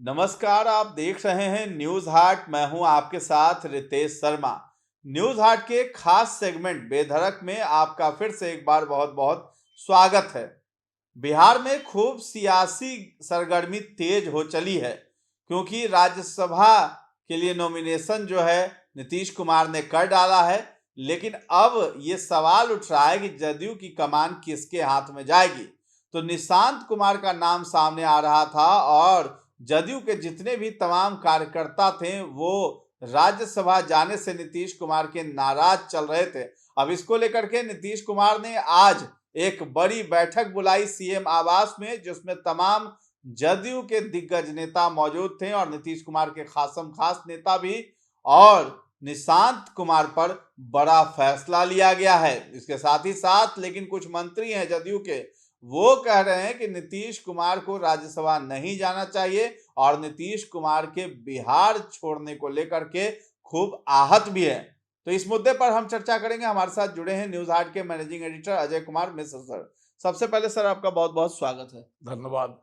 नमस्कार, आप देख रहे हैं न्यूज हाट। मैं हूं आपके साथ रितेश शर्मा। न्यूज हाट के खास सेगमेंट बेधड़क में आपका फिर से एक बार बहुत बहुत स्वागत है। बिहार में खूब सियासी सरगर्मी तेज हो चली है, क्योंकि राज्यसभा के लिए नॉमिनेशन जो है नीतीश कुमार ने कर डाला है। लेकिन अब ये सवाल उठ रहा है कि जदयू की कमान किसके हाथ में जाएगी। तो निशांत कुमार का नाम सामने आ रहा था और जदयू के जितने भी तमाम कार्यकर्ता थे वो राज्यसभा जाने से नीतीश कुमार के नाराज चल रहे थे। अब इसको लेकर के नीतीश कुमार ने आज एक बड़ी बैठक बुलाई सीएम आवास में, जिसमें तमाम जदयू के दिग्गज नेता मौजूद थे और नीतीश कुमार के खासम खास नेता भी। और निशांत कुमार पर बड़ा फैसला लिया गया है। इसके साथ ही साथ लेकिन कुछ मंत्री हैं जदयू के, वो कह रहे हैं कि नीतीश कुमार को राज्यसभा नहीं जाना चाहिए और नीतीश कुमार के बिहार छोड़ने को लेकर के खूब आहत भी है। तो इस मुद्दे पर हम चर्चा करेंगे। हमारे साथ जुड़े हैं न्यूज हाट के managing editor Ajay Kumar Mishra sir. सबसे पहले सर आपका बहुत बहुत स्वागत है। धन्यवाद।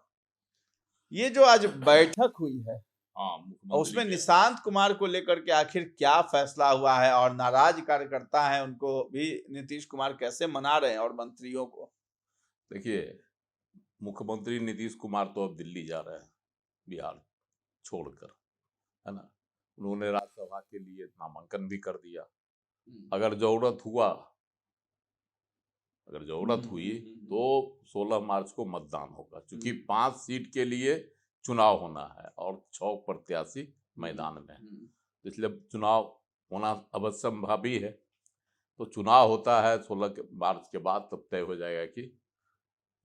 ये जो आज बैठक हुई है हाँ, और उसमें निशांत कुमार को लेकर के आखिर क्या फैसला हुआ है और नाराज कार्यकर्ता हैं उनको भी नीतीश कुमार कैसे मना रहे हैं और मंत्रियों को? देखिए, मुख्यमंत्री नीतीश कुमार तो अब दिल्ली जा रहे हैं बिहार छोड़कर, है ना। उन्होंने राज्यसभा के लिए नामांकन भी कर दिया। अगर जरूरत हुई तो 16 मार्च को मतदान होगा, क्योंकि 5 सीट के लिए चुनाव होना है और 6 प्रत्याशी मैदान में हैं। इसलिए चुनाव होना अवश्यंभावी है। तो चुनाव होता है 16 मार्च के बाद, तब तय हो जाएगा कि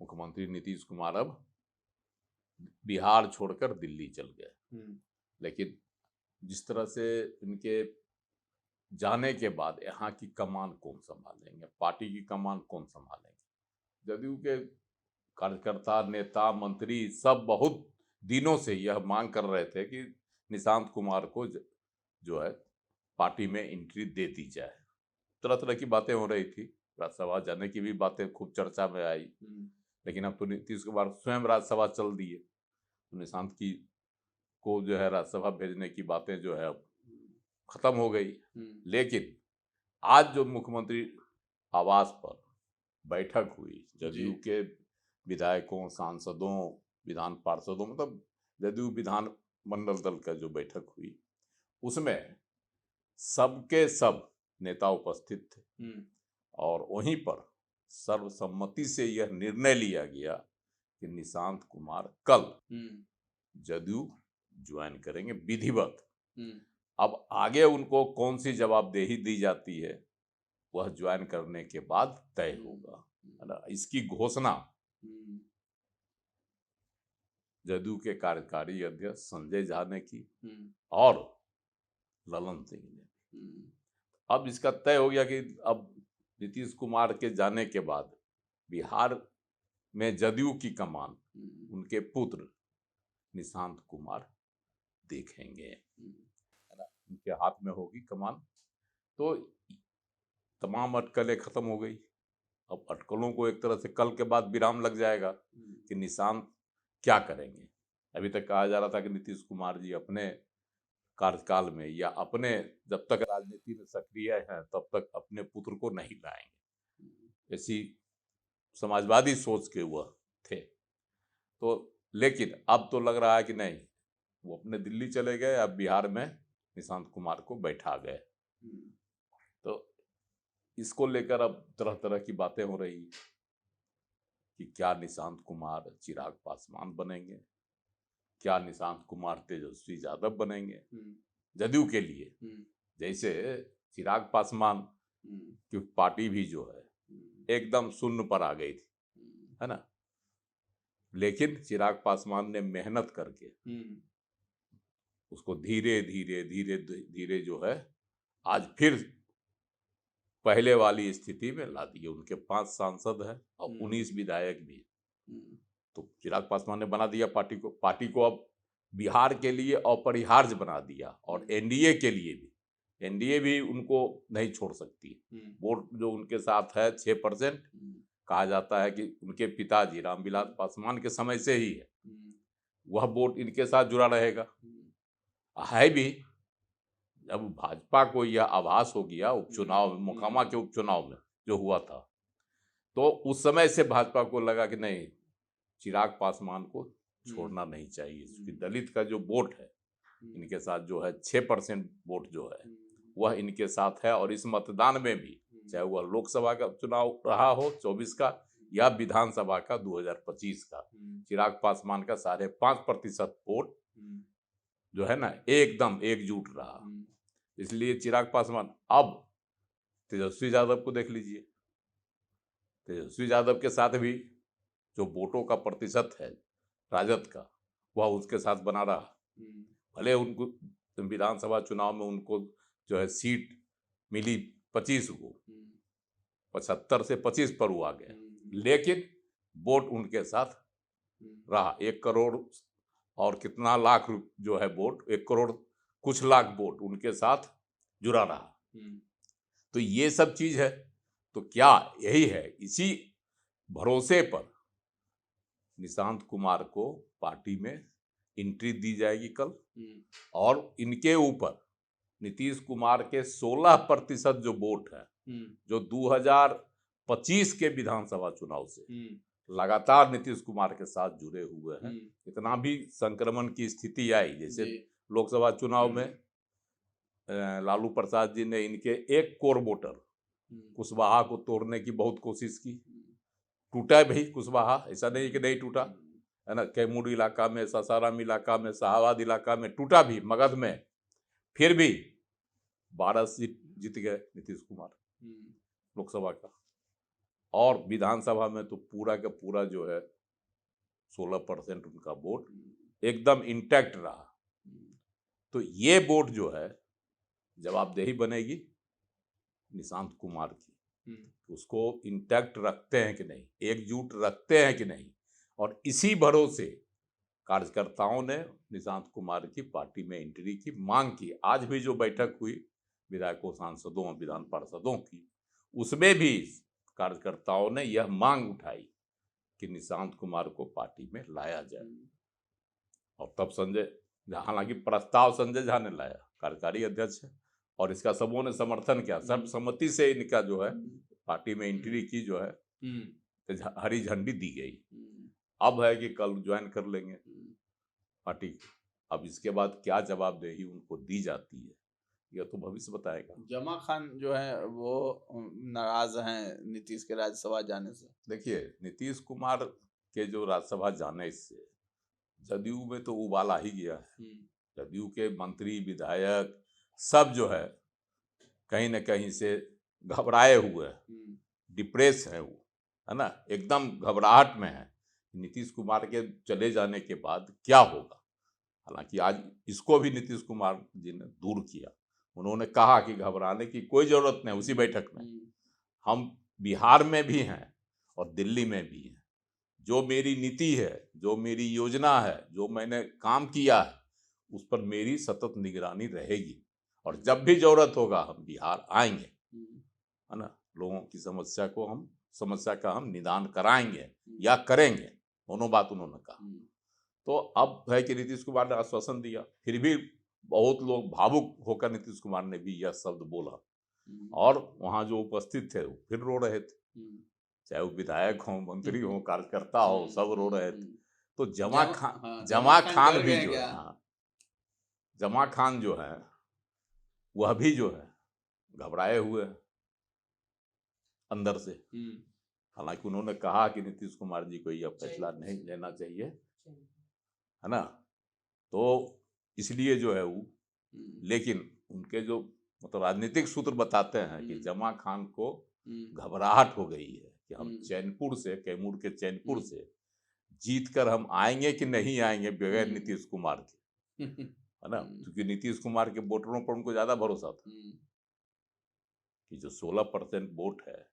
मुख्यमंत्री नीतीश कुमार अब बिहार छोड़कर दिल्ली चल गए। लेकिन जिस तरह से इनके जाने के बाद यहाँ की कमान कौन संभालेंगे, पार्टी की कमान कौन संभालेंगे। जदयू के कार्यकर्ता, नेता, मंत्री सब बहुत दिनों से यह मांग कर रहे थे कि निशांत कुमार को जो है पार्टी में एंट्री दे दी जाए। तरह तरह की बातें हो रही थी, राज्यसभा जाने की भी बातें खूब चर्चा में आई। लेकिन अब तो नीतीश कुमार स्वयं राज्यसभा चल दिए, तो निशांत की को जो है राज्यसभा भेजने की बातें जो है अब खत्म हो गई। लेकिन आज जो मुख्यमंत्री आवास पर बैठक हुई, जदयू के विधायकों, सांसदों, विधान पार्षदों, मतलब जदयू विधान मंडल दल का जो बैठक हुई, उसमें सबके सब नेता उपस्थित थे। और वहीं पर सर्वसम्मति से यह निर्णय लिया गया कि निशांत कुमार कल जदयू ज्वाइन करेंगे विधिवत। अब आगे उनको कौन सी जवाबदेही दी जाती है वह ज्वाइन करने के बाद तय होगा, है ना। इसकी घोषणा जदयू के कार्यकारी अध्यक्ष संजय झा ने की और ललन सिंह ने। अब इसका तय हो गया कि अब नीतीश कुमार के जाने के बाद बिहार में जदयू की कमान उनके पुत्र निशांत कुमार देखेंगे, है ना। उनके हाथ में होगी कमान। तो तमाम अटकलें खत्म हो गई। अब अटकलों को एक तरह से कल के बाद विराम लग जाएगा कि निशांत क्या करेंगे। अभी तक कहा जा रहा था कि नीतीश कुमार जी अपने कार्यकाल में या अपने जब तक राजनीति में सक्रिय हैं तब तक अपने पुत्र को नहीं लाएंगे, ऐसी समाजवादी सोच के वह थे। तो लेकिन अब तो लग रहा है कि नहीं, वो अपने दिल्ली चले गए, अब बिहार में निशांत कुमार को बैठा गए। तो इसको लेकर अब तरह तरह की बातें हो रही कि क्या निशांत कुमार चिराग पासवान बनेंगे, क्या निशांत कुमार तेजस्वी यादव बनेंगे जदयू के लिए। जैसे चिराग पासवान की पार्टी भी जो है एकदम शून्य पर आ गई थी, है ना। लेकिन चिराग पासवान ने मेहनत करके उसको धीरे धीरे धीरे धीरे जो है आज फिर पहले वाली स्थिति में ला दिए। उनके 5 सांसद हैं और 19 विधायक भी। तो चिराग पासवान ने बना दिया पार्टी को अब बिहार के लिए अपरिहार्य बना दिया। और एनडीए के लिए भी, एनडीए भी उनको नहीं छोड़ सकती। वोट जो उनके साथ है 6%, कहा जाता है कि उनके पिताजी रामविलास पासवान के समय से ही है। वह वोट इनके साथ जुड़ा रहेगा। है भी, जब भाजपा को यह आभास हो गया उपचुनाव में, मोकामा के उपचुनाव में जो हुआ था, तो उस समय से भाजपा को लगा कि नहीं, चिराग पासवान को छोड़ना नहीं चाहिए, क्योंकि दलित का जो वोट है इनके साथ जो है 6% वोट जो है वह इनके साथ है। और इस मतदान में भी, चाहे वह लोकसभा का चुनाव रहा हो 24 का या विधानसभा का 2025 का, चिराग पासवान का 5.5% वोट जो है ना एकदम एकजुट रहा। इसलिए चिराग पासवान, अब तेजस्वी यादव को देख लीजिए, तेजस्वी यादव के साथ भी जो वोटों का प्रतिशत है राजद का, वह उसके साथ बना रहा। भले उनको विधानसभा चुनाव में उनको जो है सीट मिली 25 को, 75 से 25 पर वो आ गए, लेकिन वोट उनके साथ रहा। 1 करोड़ और कितना लाख जो है वोट, 1 करोड़ कुछ लाख वोट उनके साथ जुड़ा रहा। तो ये सब चीज है। तो क्या यही है, इसी भरोसे पर निशांत कुमार को पार्टी में एंट्री दी जाएगी कल, और इनके ऊपर नीतीश कुमार के 16% जो वोट है, जो 2025 के विधानसभा चुनाव से लगातार नीतीश कुमार के साथ जुड़े हुए हैं। इतना भी संक्रमण की स्थिति आई, जैसे लोकसभा चुनाव में लालू प्रसाद जी ने इनके 1 कोर वोटर कुशवाहा को तोड़ने की बहुत कोशिश की, टूटा भी कुशवाहा, ऐसा नहीं कि नहीं टूटा, है ना। कैमूर इलाका में, सासाराम इलाका में, शाहबाद इलाका में टूटा भी, मगध में, फिर भी 12 सीट जीत गए नीतीश कुमार लोकसभा का। और विधानसभा में तो पूरा का पूरा जो है 16% उनका वोट एकदम इंटैक्ट रहा। तो ये वोट जो है जवाबदेही बनेगी निशांत कुमार की, उसको इंटैक्ट रखते हैं कि नहीं, एकजुट रखते हैं कि नहीं। और इसी भरोसे कार्यकर्ताओं ने निशांत कुमार की पार्टी में एंट्री की मांग की। आज भी जो बैठक हुई विधायकों, सांसदों, विधान पार्षदों की, उसमें भी कार्यकर्ताओं ने यह मांग उठाई कि निशांत कुमार को पार्टी में लाया जाए। और तब संजय, हालांकि प्रस्ताव संजय झा ने लाया, कार्यकारी अध्यक्ष है, और इसका सबों ने समर्थन किया, सर्वसम्मति से इनका जो है पार्टी में एंट्री की जो है हरी झंडी दी गई। अब है कि कल ज्वाइन कर लेंगे पार्टी। अब इसके बाद क्या जवाबदेही उनको दी जाती है यह तो भविष्य बताएगा। जमा खान जो है वो नाराज हैं नीतीश के राज्यसभा जाने से। देखिए, नीतीश कुमार के जो राज्यसभा जाने से जदयू में तो उबाल आ ही गया है। जदयू के मंत्री, विधायक सब जो है कहीं न कहीं से घबराए हुए हैं, डिप्रेस है वो, है ना, एकदम घबराहट में है नीतीश कुमार के चले जाने के बाद क्या होगा। हालांकि आज इसको भी नीतीश कुमार जी ने दूर किया। उन्होंने कहा कि घबराने की कोई जरूरत नहीं। उसी बैठक में हम बिहार में भी हैं और दिल्ली में भी हैं, जो मेरी नीति है, जो मेरी योजना है, जो मैंने काम किया है, उस पर मेरी सतत निगरानी रहेगी। और जब भी जरूरत होगा हम बिहार आएंगे, है ना, लोगों की समस्या का हम निदान कराएंगे या करेंगे, दोनों बात उन्होंने कहा। तो अब है कि नीतीश कुमार ने आश्वासन दिया, फिर भी बहुत लोग भावुक होकर नीतीश कुमार ने भी यह शब्द बोला, और वहाँ जो उपस्थित थे वो फिर रो रहे थे, चाहे वो विधायक हो, मंत्री हो, कार्यकर्ता हो, सब रो रहे थे। तो जमा खान भी जो है, जमा खान जो है वह भी जो है घबराए हुए हैं अंदर से। हालांकि उन्होंने कहा कि नीतीश कुमार जी को यह फैसला नहीं लेना चाहिए, है ना, तो इसलिए जो है वो, लेकिन उनके जो मतलब राजनीतिक सूत्र बताते हैं कि जमा खान को घबराहट हो गई है कि हम चैनपुर से, कैमूर के चैनपुर से जीत कर हम आएंगे कि नहीं आएंगे बगैर नीतीश कुमार के, है ना, क्योंकि नीतीश कुमार के वोटरों पर उनको ज्यादा भरोसा था कि जो 16% वोट है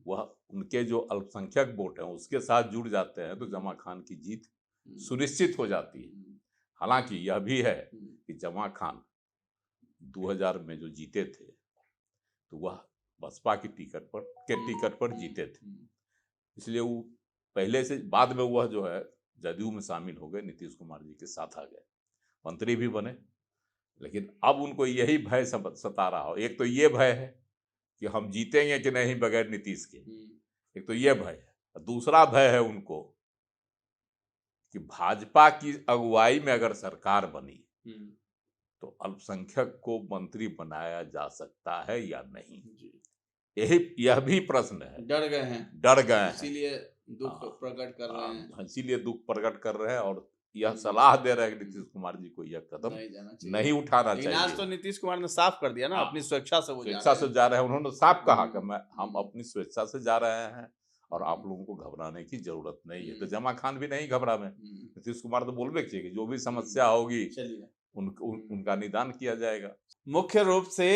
वह उनके जो अल्पसंख्यक वोट है उसके साथ जुड़ जाते हैं, तो जमा खान की जीत सुनिश्चित हो जाती है। हालांकि यह भी है कि जमा खान 2000 में जो जीते थे तो वह बसपा की टिकट पर जीते थे, इसलिए वो पहले से, बाद में वह जो है जदयू में शामिल हो गए, नीतीश कुमार जी के साथ आ गए, मंत्री भी बने। लेकिन अब उनको यही भय सता रहा हो। एक तो ये भय है कि हम जीतेंगे कि नहीं बगैर नीतीश के, एक तो ये भय है। दूसरा भय है उनको कि भाजपा की अगुवाई में अगर सरकार बनी तो अल्पसंख्यक को मंत्री बनाया जा सकता है या नहीं, यह भी प्रश्न है। डर गए हैं, इसीलिए दुख प्रकट कर रहे हैं। इसीलिए दुख प्रकट कर रहे हैं और यह सलाह दे रहे हैं कि नीतीश कुमार जी को यह कदम नहीं उठाना चाहिए। आज तो नीतीश कुमार ने साफ कर दिया ना, अपनी स्वेच्छा से जा रहे हैं। उन्होंने साफ कहा कि हम अपनी स्वेच्छा से जा रहे हैं और आप लोगों को घबराने की जरूरत नहीं है। तो जमा खान भी नहीं घबरा में, नीतीश कुमार तो बोलबे चाहिए जो भी समस्या होगी उनका निदान किया जाएगा। मुख्य रूप से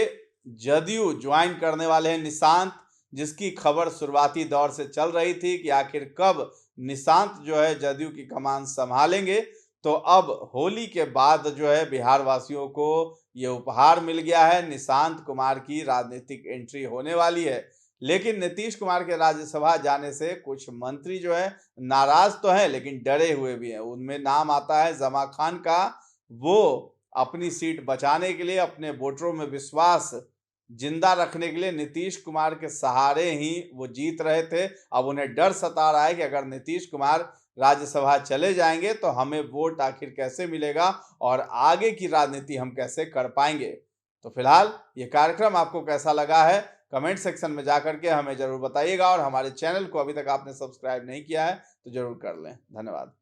जदयू ज्वाइन करने वाले हैं निशांत, जिसकी खबर शुरुआती दौर से चल रही थी कि आखिर कब निशांत जो है जदयू की कमान संभालेंगे। तो अब होली के बाद जो है बिहार वासियों को ये उपहार मिल गया है, निशांत कुमार की राजनीतिक एंट्री होने वाली है। लेकिन नीतीश कुमार के राज्यसभा जाने से कुछ मंत्री जो है नाराज तो हैं, लेकिन डरे हुए भी हैं। उनमें नाम आता है जमा खान का। वो अपनी सीट बचाने के लिए, अपने वोटरों में विश्वास जिंदा रखने के लिए नीतीश कुमार के सहारे ही वो जीत रहे थे। अब उन्हें डर सता रहा है कि अगर नीतीश कुमार राज्यसभा चले जाएंगे तो हमें वोट आखिर कैसे मिलेगा और आगे की राजनीति हम कैसे कर पाएंगे। तो फिलहाल ये कार्यक्रम आपको कैसा लगा है कमेंट सेक्शन में जाकर के हमें जरूर बताइएगा, और हमारे चैनल को अभी तक आपने सब्सक्राइब नहीं किया है तो जरूर कर लें। धन्यवाद।